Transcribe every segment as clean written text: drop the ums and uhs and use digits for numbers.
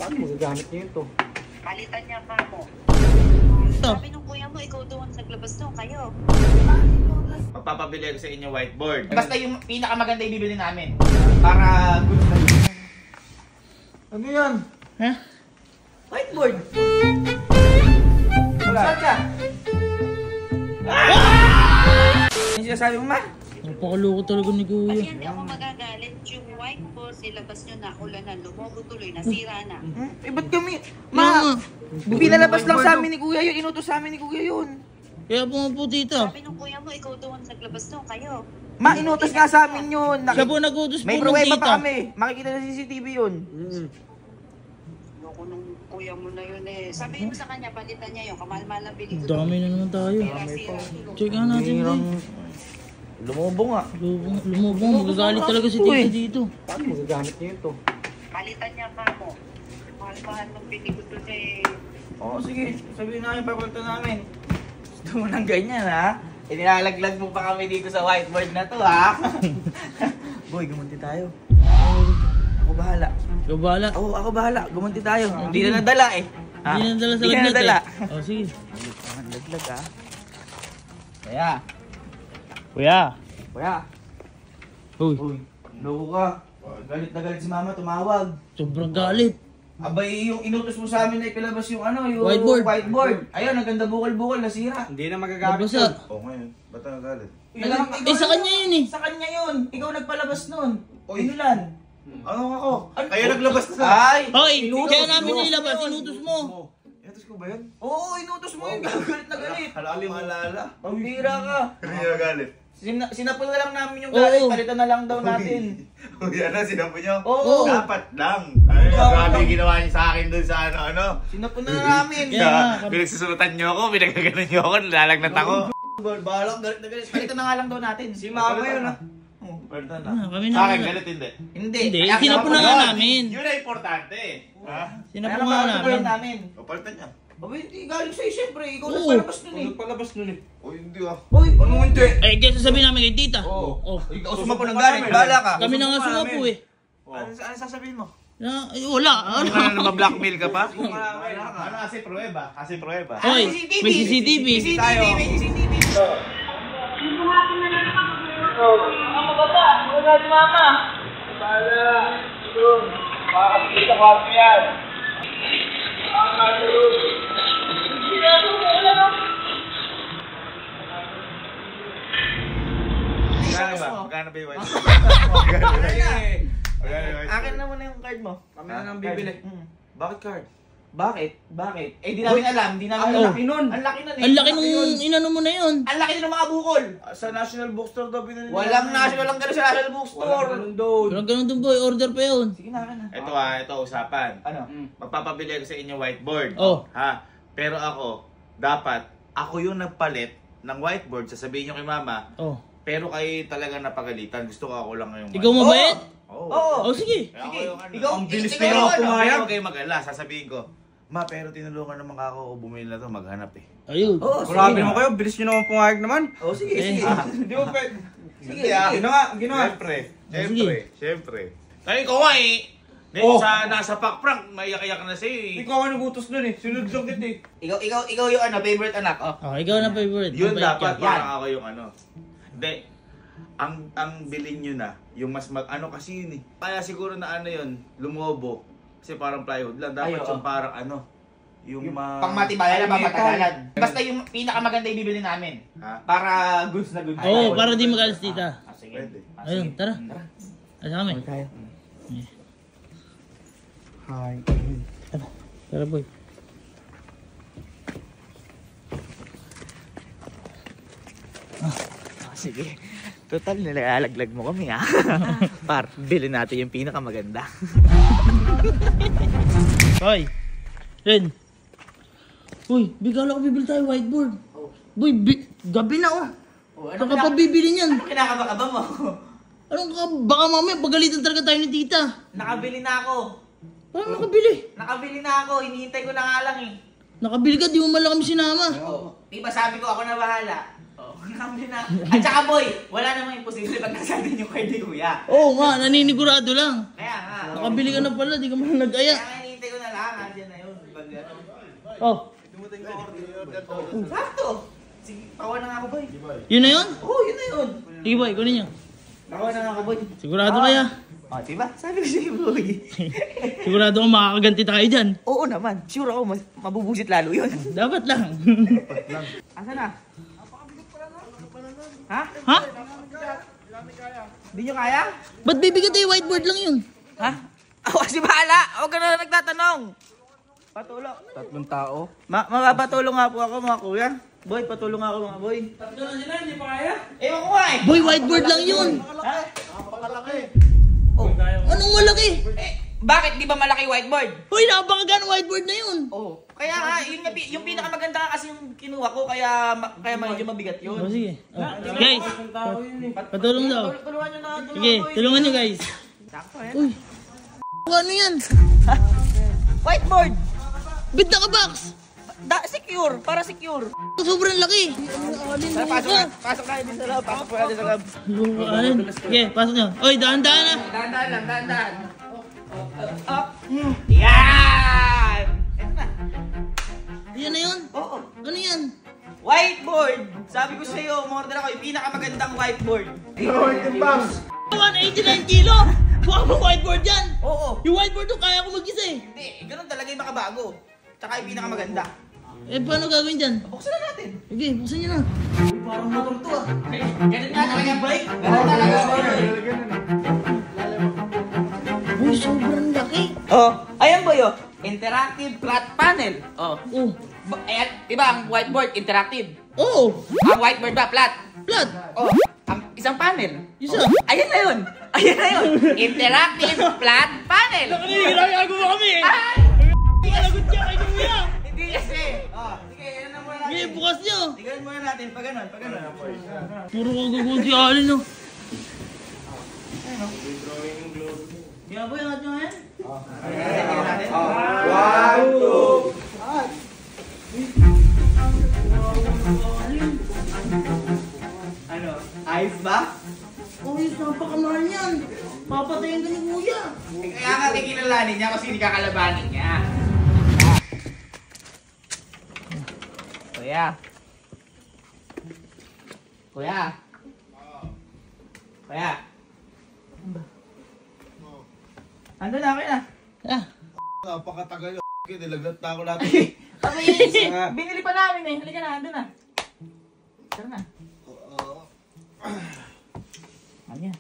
Paano magagamit niyo ito? Palitan niya ka mo. Sabi nung kuya mo, ikaw doon naglabas doon, kayo. Magpapabili ako sa inyo whiteboard. Basta yung pinakamaganda ibibili namin. Para good na good. Ano yan? Ha? Whiteboard! Saan ka? Ano sinasabi mo, ma? Napakaloko talaga ni Kuya. Kasi hindi ako magagalit. Yung whiteboard, nilabas nyo na, ulanan, lumobo tuloy, nasira na. Eh, ba't kami? Ma, pinalabas lang sa amin ni Kuya yun. Inutos sa amin ni Kuya yun. Kaya po nga po tita. Sabi nung kuya mo, ikaw doon naglabas doon, kayo. Ma, inutos nga sa amin yun. Siya po nag-utos po May ng pruweba tita. pa kami. Makikita sa CCTV yun. Loko nung kuya mo na yun eh. Sabihin mo sa kanya, palitan niya yung kamal-mahal na bili ko. Dami na naman tayo. Sira-sira. Check nga natin din. Lumobo nga. Lumubong. Magagalit talaga si tita dito. Paano magagamit niyo ito? Palitan niya ka mo. Mahal-mahal ng bili ko doon eh. Oo, sige. Sabihin namin, papalito namin. Gusto mo ng ganyan, ha? Inilalaglag mo pa kami dito sa whiteboard na to, ha? Boy, gumunti tayo. Ako bahala. Ikaw bahala. Ako bahala. Gumunti tayo. Hindi na nadala, eh. Ha? Hindi na nadala sa Hindi na lagnet nadala. eh. Oh, sige. Laglag, ha? Kaya. Kuya. Kuya. Uy. Uy, loko ka. Galit na galit si mama, tumawag. Sobrang galit. Abay, yung inutos mo sa amin na ipilabas yung ano, yung Whiteboard. Ayun, ang ganda bukol-bukol, nasira. Hindi na magagamit Mabasa. Oo ngayon, ba't nagagalit? Sa kanya yun eh. Sa kanya yun. Ikaw nagpalabas nun. Uy. Inulan. Ano ako? Kaya naglabas na. Ay! Hoy, Inutos kaya namin mo. nilabas. Inutos mo. Inutos ko ba yun? Oo, inutos mo yun. Galit na galit. Alam mo alala. Pambira ka. Hindi nagagalit. Sinapol na lang namin yung galit. Oo. Palitan na lang daw natin. Uy, ano, sinapo nyo? Oo. Dapat lang. Ay, grabe yung ginawa niyo sa akin dun sa ano. Sinapol na namin. Kaya nga. Pinagsusunutan niyo ako, pinagkaganon niyo ako, nalagnat ako. Balak, galit na galit. Palitan na nga lang daw natin. Si mama yun, ha? Palitan na. Ah, kami na. Sa akin, galit hindi. Hindi. Hindi, Kaya sinapo na nga namin. Yun ang importante. Ha? Sinapo nga namin. O, palitan niya. Abay, hindi galing sa'yo siyempre. Ikaw Oo. nagpalabas nun eh. Palabas nun eh. O, hindi ah. Hoy, ano hindi? Eh, kaya sasabihin namin kay tita. Oo. Oh. Ikaw sumapo ng galit. Bala ka. Kami na nga sumapo eh. Ano sasabihin mo? Wala. Ano ka na nabablockmail ka pa? Ano kasi pruweba? Kasi pruweba. Hoy, may CCTV. CCTV, may CCTV. Magkano ba yung white? Akin na muna yung card mo. Kami na nang bibili. Bakit card? Bakit? Bakit? Eh, di namin alam. Di namin Ang alam. laki nun. Ang laki nun eh. Ang laki nung inano mo na yun. Ang laki ng mga bukol. Sa National Bookstore daw binili. Walang national lang gano'n sa national bookstore. Walang ganun doon. Pero ganun dun boy, order pa yun. Sige na, akin na. Ito usapan. Ano? Magpapabili ako sa inyo whiteboard. Oh. Ha? Pero ako yung nagpalit ng whiteboard. Sasabihin nyo kay mama, Oh. pero kayo talaga napagalitan. Gusto ko ako lang ngayong Ikaw mabait? Oo. Oo. Oh, sige. Kaya ako Sige. yung ano. Ikaw, Ang bilis ikaw pero yung ano. pumayag. Huwag kayong mag-ala. Sasabihin ko, ma, pero tinulungan naman ako bumili na to, maghanap eh. Ayun. Oo, Grabe sige. naman kayo. Bilis nyo naman pumayag naman. Oo, sige, sige. Di mo pwede. Sige, Hindi, ah. sige. Ginawa, ginawa. Siyempre. Ay, ikaw nga eh. Oh. Nasa pack prank, maiyak-iyak na sa'yo eh. Ikaw ang nagutos nun eh. Sunod lang kita eh. Ikaw yung ano, favorite anak. Oh. Oh, ikaw na favorite. Yun Mabait dapat, ka. parang ako yung ano. Hindi. Ang bilhin nyo na, yung mas ano kasi yun eh. Kaya siguro na ano yun, lumobo. Kasi parang plywood lang. Dapat Ay, oo. yung parang ano. Yung Pangmatibayan na pamatagalan. Basta yung pinakamaganda ibibili namin. Ha? Para goods na goods. Oo, para di magalis tita. Ah, sige. Pwede. Ah, Ayun, sige. tara. Asa kami? Tayo. Hi. Tara boy. Sige. Total, nilalaglag mo kami ha. Par, bilhin natin yung pinakamaganda. Hoy. Ren. Uy, bigala ko bibili tayo whiteboard. Boy, gabi na oh. Saan ka pa bibili niyan? Ano kinakabakaba mo? Anong ka? Baka mamaya pagalitan talaga tayo ni tita. Nakabili na ako. Paano nakabili? Nakabili na ako. Hinihintay ko na nga lang eh. Nakabili ka, di mo man lang kami sinama. Oo. Di ba sabi ko ako na bahala? Oo, nakabili na. At saka boy, wala namang imposible pag nasabi niyo kay Kuya. Oo nga, naninigurado lang. Kaya nga. Nakabili ka na pala, di ka man nag-aya. Kaya nga hinihintay ko na lang. Oh, Sakto. Sige, tawa na nga ako, boy. yun na yun? Oo, yun na yun. Sige boy, kunin nyo. Tawa na nga ako, boy. Sigurado kaya? Oh, diba? Sabi ko sa'yo, boy. Sigurado kang makakaganti tayo dyan. Oo naman. Sure ako, mabubusit lalo yun. Dapat lang. Asa na? Ha? Ha? Hindi nyo kaya? Ba't bibigat eh? Whiteboard lang yun. Ha? Ako kasi bahala. Huwag ka na nagtatanong. Patulong. 3 tao. Mapapatulong nga po ako, mga kuya. Boy, patulong ako, mga boy. Tatlo na sila, hindi pa kaya? Ewan ko nga eh. Boy, whiteboard lang yun. Ha? Oh, anong malaki? Bakit di ba malaki whiteboard? Hoy, napakagaan whiteboard na yun. Oo. Kaya nga, yung pinakamaganda nga kasi yung kinuha ko, kaya medyo mabigat yun. Oh, sige. Oh. Guys, patulong daw. Tulungan nyo na. Sige, tulungan nyo guys. Sakto, eh. Uy, ano yan? Whiteboard! Bit naka-box. Secure, para secure. Sobrang laki. Tara, pasok na din sa loob. Pasok na din sa loob. Sige, pasok nyo. Oy, dahan-dahan na. Dahan-dahan lang, dahan-dahan. Up. Yan! Ito na. Yan na yun? Oo. Ano yan? Whiteboard! Sabi ko sa'yo, umorder ako yung pinakamagandang whiteboard. 189 kilo! Buka mo whiteboard yan! Oo. Yung whiteboard doon, kaya ko mag-isa eh. Hindi, ganun talaga yung makabago. Tsaka yung pinakamaganda. Eh, paano gagawin dyan? Buksan na natin. Sige, buksan nyo na. Parang motor to ah. Ganun nga talaga yung bike. Ganun talaga Uy, sobrang laki. Oh, ayan boy oh. Interactive flat panel. Oh. Oh, Ayan, diba ang whiteboard interactive? oh, Ang whiteboard ba flat? flat. Oh, ang isang panel. Isa. Oh, ayan na yun. Ayan na yun. Interactive flat panel. Ginagawa kami eh. Ay! Palagot siya kay Kuya. Hindi kasi. Oh, sige, yan na muna Sige, natin. bukas nyo. Tignan muna natin, pag ganun, pag ganun. Puro kagagawin si Alin no. Di ba boy, angat nyo yan? Ano? Ayos ba? Uy, napakamahal yan. Papatayin ka ni Kuya. Kaya nga kikilalanin niya kasi hindi kakalabanin niya. Kuya. Kuya. Kuya. Ando na, kuya. Ah, Napakatagal yun. Nilaglat na ako lahat. Kami, binili pa namin eh. Halika na, ando na. Tara na. Ano yan?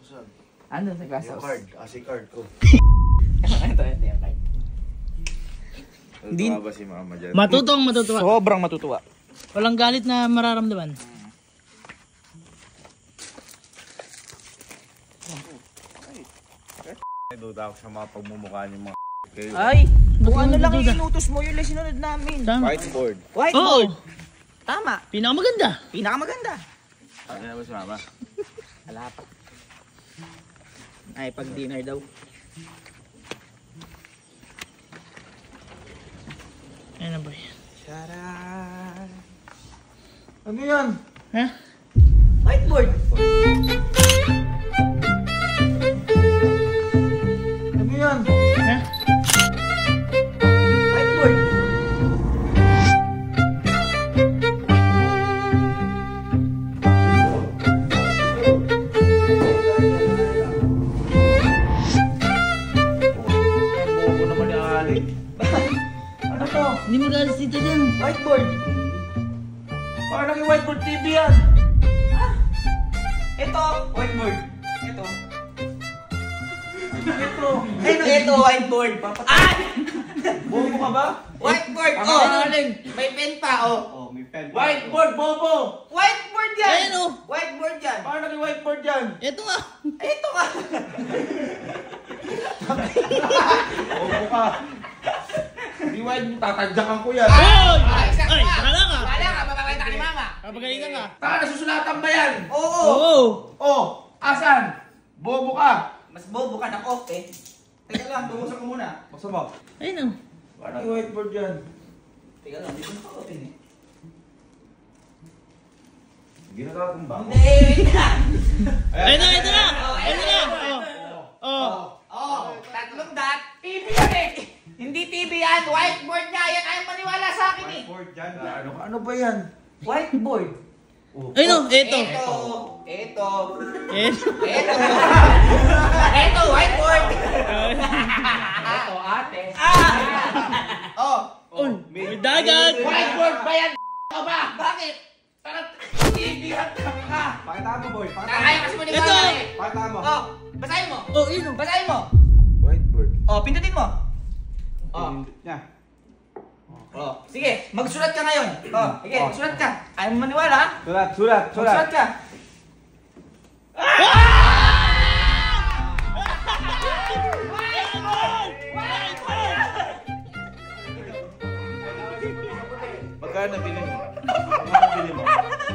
Saan? Ando sa glass Yung house. card. Kasi card ko. Ito yung card. Hindi ba si mama dyan? matutong matutuwa. Sobrang matutuwa. Walang galit na mararamdaman. Duda ako sa mga pagmumukha niyo mga kayo. Ay, kung Ba't ano mo lang natutuwa? inutos mo, yun lang sinunod namin. Tama. Whiteboard. Oo, Whiteboard. Tama. pinakamaganda. Pinakamaganda. Ano na ba si mama? Wala pa. Ay, pag dinner daw. Ayun na boy. Charan. Ano yan? Ha? Whiteboard. Ano yan? Ha? Whiteboard. Bobo naman yung Ali. Ano to? Hindi mo galit dito dyan. Whiteboard. Parang naging whiteboard TV yan. Ito, whiteboard. Ito. Ito. Ito, whiteboard. Ay! Bobo ka ba? Whiteboard. Ang Oh, galing. may pen pa, oh. Oh, may pen. Whiteboard, bobo. Whiteboard yan. Ayan, oh. Whiteboard yan. Parang naging whiteboard yan. Ito nga. Ito ka. Bobo ka. Di whiteboard, tatadyakan ko yan. Oy! Ay, Ay, bahala ka. Wala ka, mapapakita ka ni mama. Kapagalitan ka. Taka, nasusulatan ba yan? Oo. Oo. Oh, asan? Bobo ka. Mas bobo ka ng eh. Teka lang, bubuksan ko muna. Basta mo. Ayun oh. Parang naging whiteboard yan. Teka lang, dito ko open eh. Ginagawa kong ba? Hindi, wait na. Ayun na, ito na. Oh, Ayun na. Oh. Oh. Oh, tatlong dot. TV yan eh. Hindi TV yan. yan! Whiteboard nga yan! Ayaw maniwala sa akin eh! Whiteboard dyan. Ano ba yan? Whiteboard! Ay no, eto. Ito! Eto. Ito, whiteboard! Ito, ate! Oh! Uy, may dagat. Whiteboard ba yan? O ba? Bakit? Parang tinibihan ka! Pakita mo, boy. Kaya kasi maniwala Ito! eh! Pakita mo. Oh! Basahin mo! Oh, ino. Basahin mo! Whiteboard. Oh, pindutin mo! Oh! Niya. Oh, sige, magsulat ka ngayon. Oh, sige, magsulat ka. Ayaw mo maniwala? Sulat. Magsulat ka. Magkano nabili mo?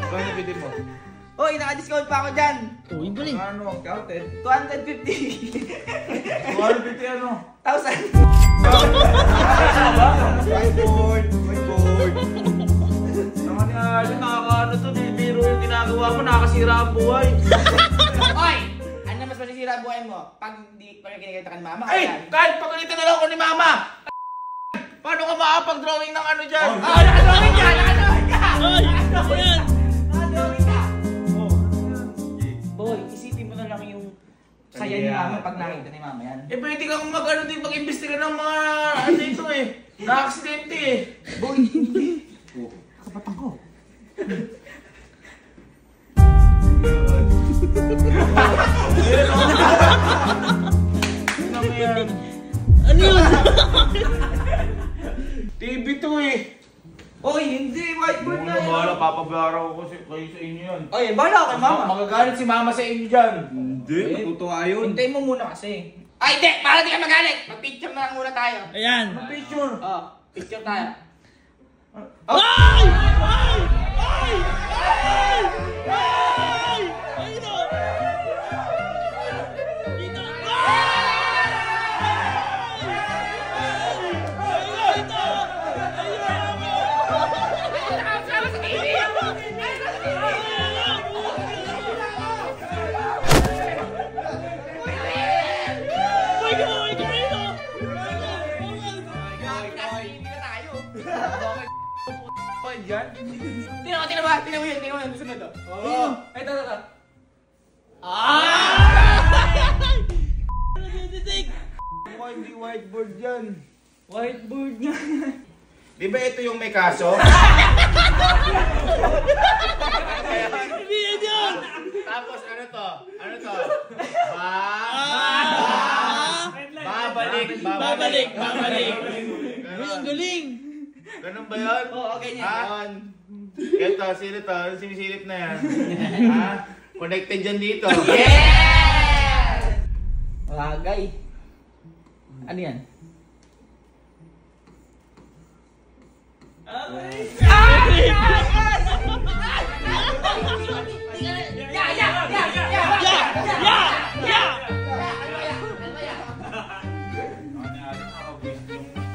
Magkano nabili mo? Hoy, naka-discount pa ako dyan. Uy, bali. Ano? Counted. 250. 250 ano? 1,000. Whiteboard. Naman yan, nakakaano to, di biro yung ginagawa mo, nakakasira ang buhay. Hoy! Ano na mas masisira ang buhay mo? Pag kinakita ka ni mama? Ay! Ayan. Kahit pagalitan na lang ako ni mama! Paano ka makapag-drawing ng ano dyan? Nakadrawing ka! Nakadrawing ka! Ay, ano yan? Nakadrawing ka! Boy, isipin mo na lang yung saya ni mama pag nakita ni mama yan. Eh pwede kang mag-ano din, mag-imbestiga ng mga ano ito eh. Na-aksidente eh. Boy, hindi. Kapatang ko. Ano yan? Ano yun? TV to eh. Oy, hindi. Whiteboard na Bahala, yan. papabayara ko kasi kayo sa inyo yan. Oy, bahala kay mama. Magagalit si mama sa inyo dyan. Hindi. Natutuwa yun. Hintayin mo muna kasi. Ay, hindi! Para di ka magalit! Mag-picture na lang muna tayo. Ayan. Picture. Oh, picture tayo. Ay! Ay! Ay! Ay! Ay! Ay, no! Dito! Tingnan mo yun, sunod oh. Oo. Ito. Mukha hindi whiteboard yan. Whiteboard nga. Di ba ito yung may kaso? Hindi yan yun! Tapos ano to? Babalik! Ganon. Uy, ang galing! Ganun ba yun? Oo, ganyan. Ito, sino to? Ano sinisilip na yan? Ha? Connected dyan dito. Yeah! Bagay. Ano yan?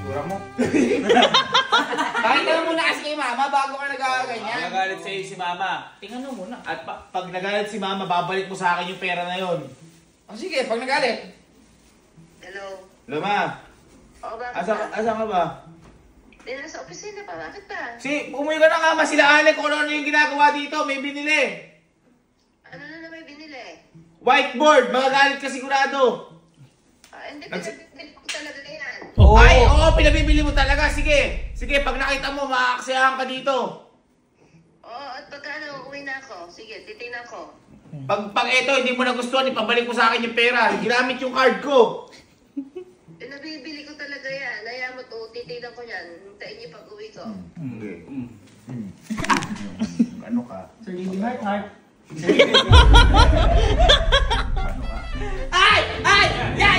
Sura mo. Pakita mo muna kasi kay mama bago ka nagaganyan. Nagalit sa'yo si mama. Tingnan mo muna. At pag nagalit si mama, babalik mo sa akin yung pera na yon. Oh, sige, pag nagalit. Hello? Luma, O, bakit asa ka ba? Di nasa opisina pa. Bakit ba? Umuwi ka na nga, sila Ale kung ano yung ginagawa dito, may binili. Ano na may binili? Whiteboard, magagalit ka sigurado. Hindi, Nags- pinabibili ko talaga yan. Ay, oo, pinabibili mo talaga. Sige, pag nakita mo, maaaksiyahan ka dito. Oo, at pagkano uwi na ako? Sige, titingnan ko. Pag eto, hindi mo nagustuhan, ipabalik mo sa akin yung pera. Ginamit yung card ko. Pinabibili ko talaga yan. Naya mo to, titingnan ko yan. Hintayin niyo pag uwi ko. Okay. Ano ka? Sir Lily Heart. Ano ka? Ay! Ya!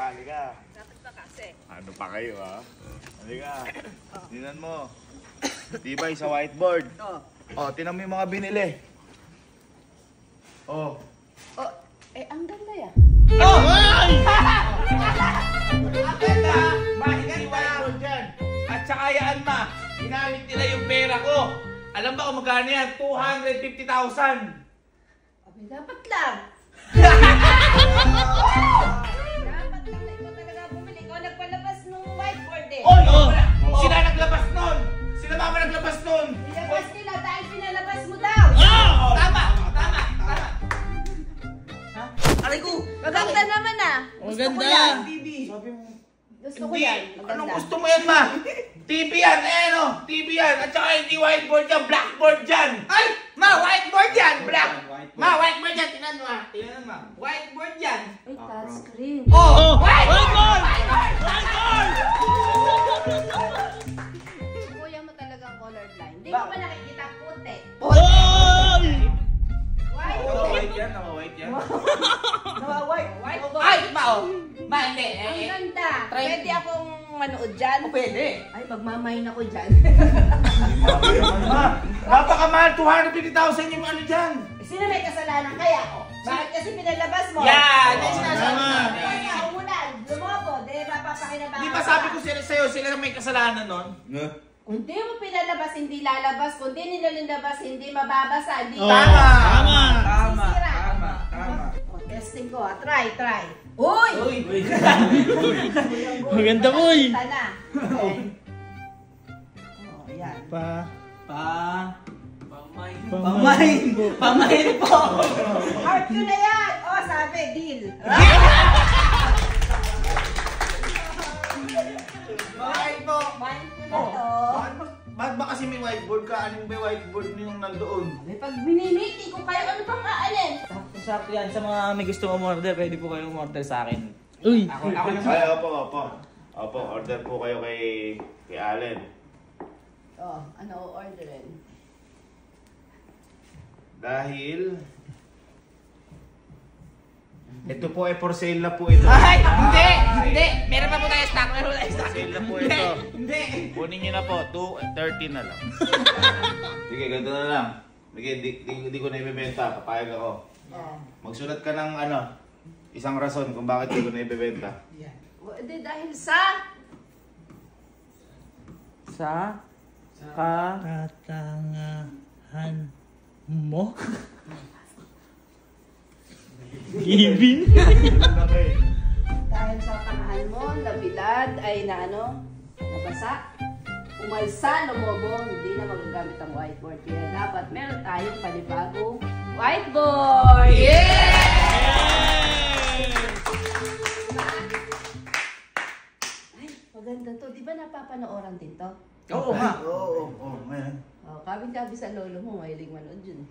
Halika. Bakit ba kasi? Ano pa kayo, ha? Halika. Tingnan mo. Tibay sa whiteboard. Oh, tinan mo yung mga binili. Oh. Oh, ang ganda yan. Oh! Ang ganda! Mahigay whiteboard dyan. At saka yan, ma. Ginamit nila yung pera ko. Alam ba kung magkano yan? 250,000. Dapat lang. Dapat lang na ikaw talaga bumili. Ikaw nagpalabas ng whiteboard Gusto ko Hindi. yan. Anong Maganda. gusto mo yan, ma? TV yan, TV yan. At saka hindi whiteboard yan, blackboard yan. Ay! Ma, whiteboard yan! Black! Whiteboard. Ma, whiteboard yan! Tingnan mo ah. Tingnan mo. Whiteboard yan! Ay, touchscreen. Oh! Whiteboard! Kuya mo talagang colorblind. Hindi mo ba nakikita puti? Oy! White. White yan, white yan. White! Ay! Ma, oh! Ma, hindi. Ang ganda. Try- Pwede akong manood dyan? Oh, pwede. Ay, magmamain ako dyan. Ma, napakamahal, 250,000 yung ano dyan. Sino may kasalanan kaya? Bakit kasi pinalabas mo? Yan! Yan sinasabi Tama. namin. Kaya umulan, lumobo, di mapapakinabangan. Di ba sabi ko sa'yo, sila na may kasalanan nun? Kung di mo pinalabas, hindi lalabas. Kung di nilalabas, hindi mababasa. Hindi Oh, Tama. Tama. Tama, Sisira. tama, tama. O, testing ko. Try. Uy! Uy! Maganda, boy. Kita na. Okay. Oh, yan. Pamain po! Heart ko na yan! O, sabi, deal. Bakit po? Mind ko na to. Bakit ba kasi may whiteboard ka? Anong may whiteboard niyong nandoon? May pag minimiti ko kayo, ano bang aalin? Sakto yan. Sa mga may gustong umorder, pwede po kayong umorder sa akin. Uy! Ako naman. Ay, opo. Opo, order po kayo kay Allen. Oh, ano o-orderin? Dahil... Ito po ay for sale na po ito. Ay! Hindi! Hindi! Meron pa po tayo stock. Meron pa tayo stock. Sale na po Hindi! ito. Hindi! Kunin niyo na po, 230 na lang. Sige, ganito na lang. Sige, di ko na ibebenta, papayag ako. Oh. Magsulat ka ng isang rason kung bakit di ko na ibebenta. O, di dahil sa... Katangahan mo? Giving? Dahil sa tangahan mo, nabilad, ay na ano, nabasa, umalsa, lumobo, hindi na magagamit ang whiteboard. Kaya dapat meron tayong panibagong whiteboard! Ay, maganda to. Di ba napapanooran din to? Oo nga. Oo, ngayon. Oh, kabing-kabi sa lolo mo, mahilig manood yun.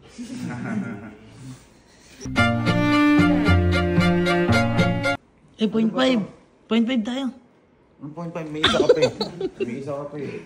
Eh, 0.5. 0.5 tayo. 1.5, may isa ka pa eh. May isa ka pa eh.